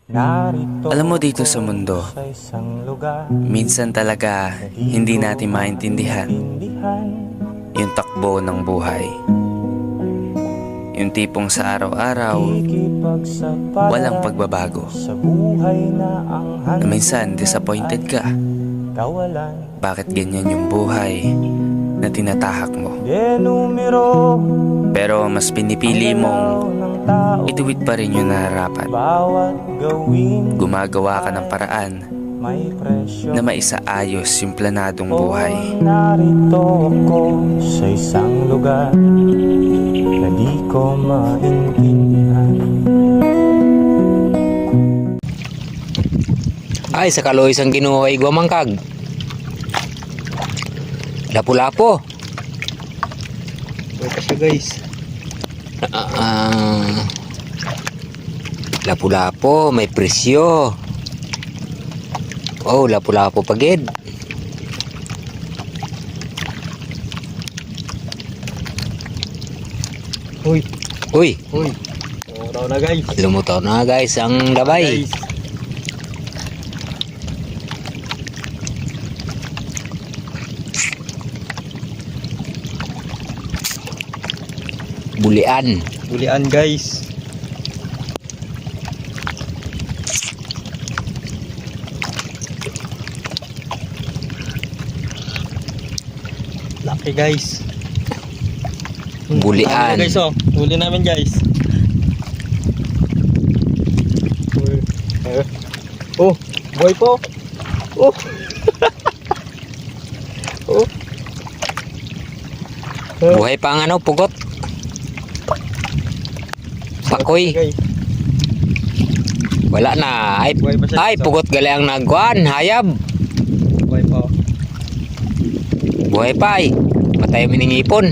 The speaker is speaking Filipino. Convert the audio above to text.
Alam mo, dito sa mundo, minsan talaga hindi natin maintindihan yung takbo ng buhay. Yung tipong sa araw-araw, walang pagbabago. Na minsan disappointed ka. Bakit ganyan yung buhay na tinatahak mo? Pero mas pinipili mong ituwid pa rin yung nararapat. Gumagawa ka ng paraan na maisaayos yung planadong buhay. Narito ako sa isang lugar na di ko maintindihan. Ay, sa kaloy isang ginuhay guamangkag. Lapu-lapo. Ito siya guys. Lapu-lapo, may presyo. Oh, lapu-lapo pagid. Uy, Uy, uy. Uraw na guys. lumutaw na guys ang labay. Guys. Bulian. Bulian guys. Laki guys. Bulian. Guys, oh. Huli namin guys. Oh, boy po. Oh. Oh. Buhay pa ang ano, pugot. Pakoy. Guys. Wala na. Ay, Buhay pa siya, ay guys, oh. pugot gali ang nagkuhan. Hayab. Boy po. Buhay pa ay. Matay mo ng ipon.